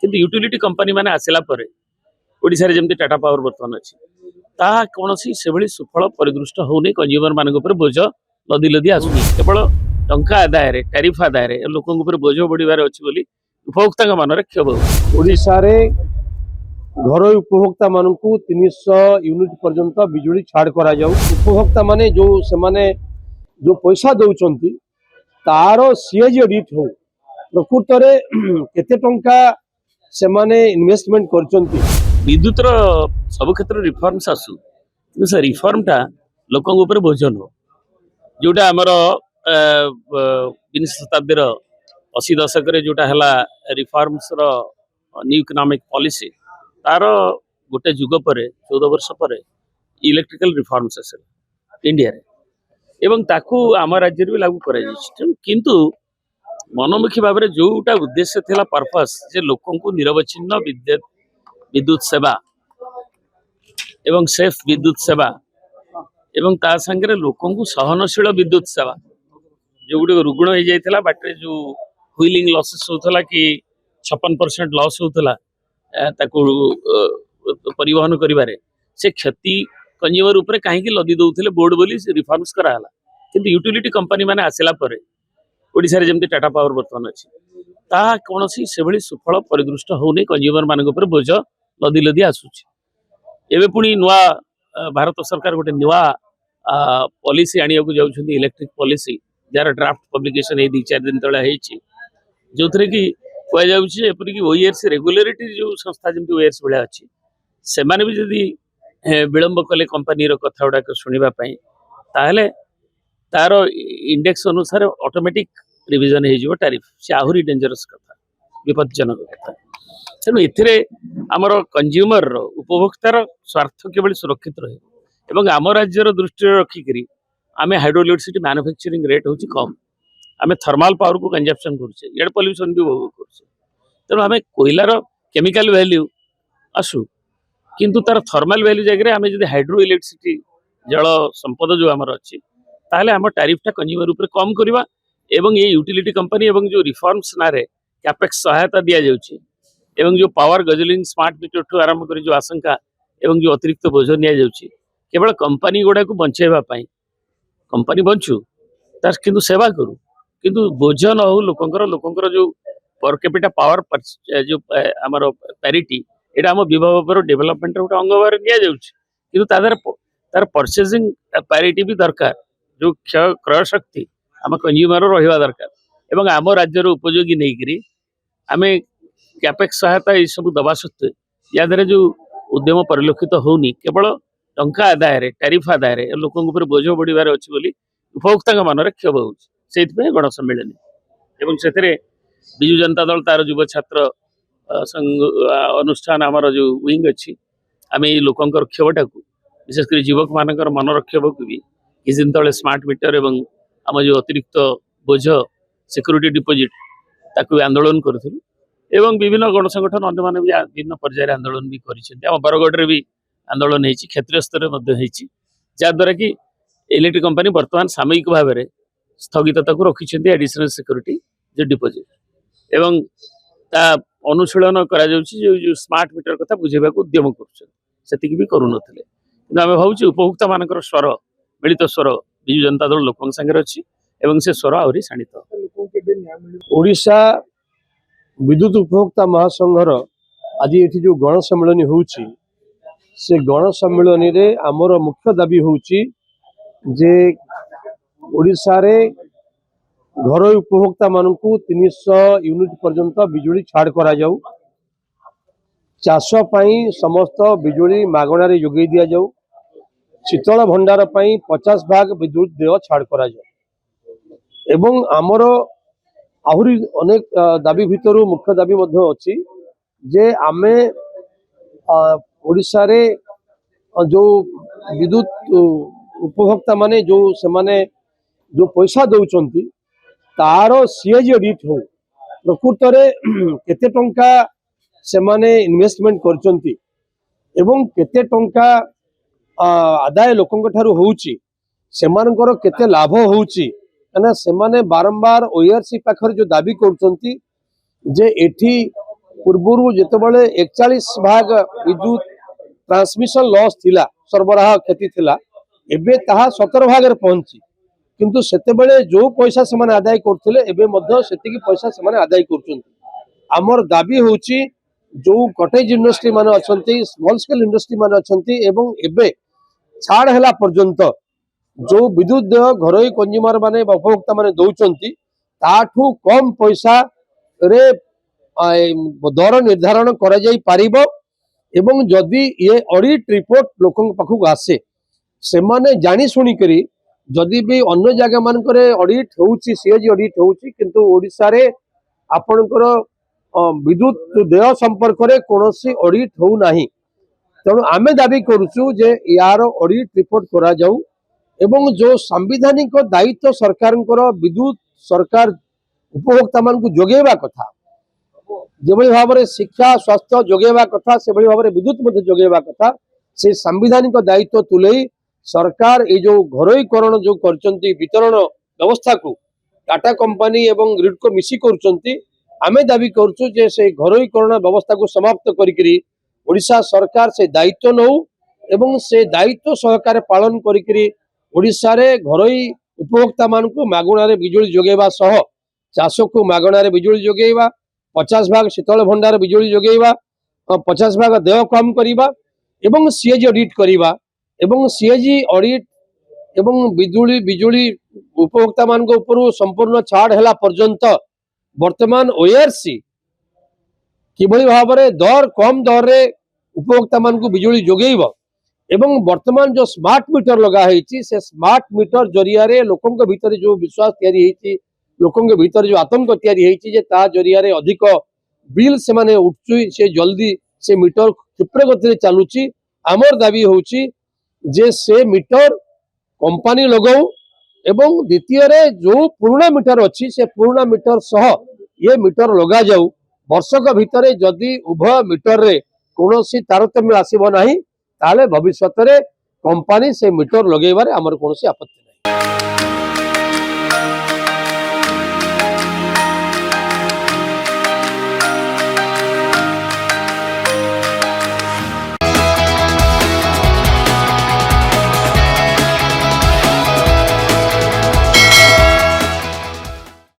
किंतु utility company माने आसिला परे ओडिसा रे जेमती टाटा पावर बर्तमान अछि ताहा कोनोसी सेभଳି सुफल परिदृष्ट होउनी कंज्यूमर मानक ऊपर बोझ लदी लदी आसुनी केवल टंका आदाय रे टैरिफ आदाय रे लोकन ऊपर बोझ बढिबार अछि बोली उपभोक्ता का मन रे क्षोभ ओडिशा रे घर उपभोक्ता मानकू 300 यूनिट पर्यंत बिजुली छाड़ करा जाऊ। उपभोक्ता माने जो से माने जो पैसा दउचंती तार सीएज ऑडिट हो प्रकृत रे केते टंका से माने इन्वेस्टमेंट करचंती। विद्युत रो सब क्षेत्र रिफॉर्म्स आसु कि से रिफॉर्म टा लोकन ऊपर बोझ न जोटा हमर 20 शताब्दी रो 80 दशक रे जोटा हला रिफॉर्म्स रो न्यू इकोनॉमिक पॉलिसी तार गोटे जुग पर 14 वर्ष पर इलेक्ट्रिकल रिफॉर्म्स आसे इंडिया रे एवं ताकू आम राज्य भी लागू करा किंतु मनोमुखी भाव में जोटा उद्देश्य थिला पर्पस जे लोकन को निरवच्छिन्न विद्युत सेवा एवं सेफ विद्युत सेवा एवं ता संगे लोकन को सहनशील विद्युत सेवा जो गुटे रुग्ण हो जाइथिला बाटे जो व्हीलिंग लॉसेस होथला कि 56% लॉस होथला ताकू परिवहन करिबारे से क्षति कंज्यूमर ऊपर काहेकि लदी दउथिले बोर्ड बोली रिफॉर्म्स कराला किंतु यूटिलिटी कंपनी माने आसिला परे ओडिसा रे जेमती टाटा पावर बर्तमान अछि ताहा कोनोसी सेभଳି सुफल परिदृष्ट होउनी कंज्यूमर मानक ऊपर बोझ लदी लदी आसुछि एबे पुनी नुआ भारत सरकार गोटे नुआ पॉलिसी आनिया को जाउछन्ती इलेक्ट्रिक पॉलिसी जार ड्राफ्ट पब्लिकेशन ए 2-4 दिन तळे हेछि जोथरे कि कोया जाउछि एपरि कि ओईआरसी रेगुलेटरी जो संस्था जेमती ओईआरसी भले अछि से माने भी जदी विलंब कले कंपनी रो कथा उडा को सुनिबा पई ताहले तार इंडेक्स अनुसार ऑटोमेटिक रिविजन हो जिवो टैरिफ से आहुरी डेंजरस कथा विपदजनक कथा तेणु एथिरे आमर कंज्यूमर रो उपभोक्तार स्वार्थ केवल सुरक्षित रहे एवं आम राज्यर दृष्टि रखिक आमे हाइड्रोइलेक्ट्रिसिटी मैन्युफैक्चरिंग रेट होची कम आमे थर्मल पावर को कंजप्शन करछे एड पोल्यूशन भी भोग करछे तेणु आमे कोयलार केमिकल वैल्यू आसु किंतु तार थर्मल वैल्यू जगह आमे जदी हाइड्रो इलेक्ट्रिसिटी जल संपद जो आमर अछि ताहले आम टैरिफ टा कंज्यूमर ऊपर कम करबा एवं ये यूटिलिटी कंपनी एवं जो रिफॉर्म्स नारे कैपेक्स सहायता दिया जाउछि एवं जो पावर गजलिंग स्मार्ट मीटर ठू आरंभ करी जो आशंका एवं जो अतिरिक्त बोझ निया जाउछि केवल कंपनी गुडा को बंचेबा पई कंपनी बंचू तार किंतु सेवा करू किंतु बोझ न हो लोकंकर जो पर कैपिटा पावर जो हमर पैरिटी एटा हम विभाग डेवलपमेंट गोटे अंग भाव निया जाउछि किंतु तार परचेजिंग पैरिटी भी दरकार जो क्रय शक्ति आम कंज्यूमर रहिबा दरकार एवं आम राज्यर उपयोगी नहीं करी आमे कैपेक्स सहायता ये सब दबा सत्वे या द्वारा जो उद्यम परिलक्षित होनी केवल टंका आदाय रे टैरिफ आदाय रे लोकन ऊपर बोझ बढिबार अछि बोली उपभोक्ता का मन रे क्षोभ होउछि सेति गण सम्मेलन एवं सेतरे बिजु जनता दल तार युव छात्र अनुष्ठान आमर जो विंग अछि आमे ए लोकंकर क्षोभटा को विशेष कर युवक मानकर मन क्षोभ को भी किस दिन तले स्मार्ट मीटर एवं आम जो अतिरिक्त बोझ सिक्यूरिटी डिपोजिट ताकू आंदोलन करूँ एवं विभिन्न गण संगठन अन्य माने भी विभिन्न पर्यायर आंदोलन भी कर बरगढ़ रे भी आंदोलन होती क्षेत्रीय स्तर में जहाद्वारा कि इलेक्ट्रिक कंपनी बर्तमान सामयिक भाव में स्थगितता को रखिंट एडिशनल सिक्यूरिटी जो डिपोजिट एवं ता अनुशीलन करा जो स्मार्ट मीटर कथा बुझेबा को उद्यम कर भी करूँ आम भावुँ उपभोक्ता मान स्वर मिलित स्वर बिजु जनता दल लोक संगे अच्छी एवं से स्वर आहरी शाणित ओडिशा विद्युत उपभोक्ता महासंघर आज ये जो गण सम्मेलन होउची से गण सम्मेलन रे आमर मुख्य दाबी होउची जे ओडिशा रे घर उपभोक्ता मानकू 300 यूनिट पर्यंत बिजुली छाड़ करा जाऊ चाष पई समस्त बिजुली मागणा रे जोगई दिया जाऊ शीतल भंडार पई 50 भाग विद्युत देय छाड़ करा जाऊ एवं आमर आहुरी अनेक दाबी भितर मुख्य दाबी मध्य अछि जे आमे ओडिशा रे जो विद्युत उपभोक्ता माने जो से माने जो पैसा दउचंती तार सीएज ऑडिट हो प्रकृत रे केते टंका से माने इन्वेस्टमेंट करचंती एवं केते टंका आदाय लोकंक ठारू होउची सेमानकर केते लाभ होउची से माने बारंबार ओईआरसी पाखर जो दाबी करचंती जे एठी पूर्व जितेबाला 41 भाग विद्युत ट्रांसमिशन लॉस थिला सरबराह क्षति थिला एबे ताहा 17 भाग रे पहुंची किंतु सेतेबेले जो पैसा से आदाय करथिले एबे मध्य सेतिकी पैसा से आदाय करछंती। आमर दाबी होची जो कटेज इंडस्ट्री माने अछंती स्मॉल स्केल इंडस्ट्री माने अछंती एवं एबे छाड़ हला पर्यंत जो विद्युत देय घरोई कंज्यूमर माने उपभोक्ता माने दउचंती ताठू कम पैसा रे दर निर्धारण करा जाई पारिबो एवं जदि ये ऑडिट रिपोर्ट लोकन पाखु आसे से माने जानी सुनी करी जदि भी अन्य जगह मानकर ऑडिट होउची सीएजी ऑडिट होउची किंतु ओडिसा रे आपनकर विद्युत देय संपर्क रे कोनोसी ऑडिट हो नाही। तेणु आमे दाबी करूछु जे यार ऑडिट रिपोर्ट करा जाऊ एवं जो संवैधानिक दायित्व सरकार विद्युत सरकार उपभोक्ता मान को जोगेबा कथा जेभଳି भाବରେ शिक्षा स्वास्थ्य जोगेबा कथा से भाव में विद्युत मध्य जोगेबा कथा से संवैधानिक दायित्व तुले सरकार ये जो घरोईकरण जो करचंती वितरण व्यवस्था को टाटा कंपनी एवं ग्रिडको मिसी करचंती आमे दाबी करछु जे से घरोईकरण व्यवस्था को समाप्त करिकरी ओडिशा सरकार से दायित्व नौ एवं से दायित्व सहकार पालन करिकरी ओडिशा रे घरोई उपभोक्ता मान को मागणा रे बिजुली जोगेबा सह चाष को मागणा रे बिजुली जोगेबा 50 भाग शीतल भंडार बिजुली जोगेबा 50 भाग देय कम करिबा एवं सीएजी ऑडिट करिबा एवं सीएजी ऑडिट एवं बिजुली उपभोक्ता मान को ऊपर संपूर्ण छाड़ हला पर्यंत वर्तमान ओआरसी किभଳି भाବରେ दर कम दर रे उपभोक्ता मान को बिजुली जोगेइबो एवं वर्तमान जो स्मार्ट मीटर लगा है से स्मार्ट मीटर जरिया रे लोकन के भीतर जो विश्वास तैयारी है लोकन के भीतर जो आतंक तैयारी है जे ता जरिया रे अधिक बिल से माने उठुई से जल्दी से मीटर क्षिप्र गति रे चालुची। आमर दाबी होची जे से मीटर कंपनी लगाऊ एवं द्वितीय रे जो पुराना मीटर अच्छी से पुराना मीटर सह ये मीटर लगा जाऊ वर्षक भितर जदि उभय मीटर रे कोनोसी तारतम्य आसीबो नाही ताले भविष्य रे कंपनी से मीटर लगेबारे आमर कोनोसी आपत्ति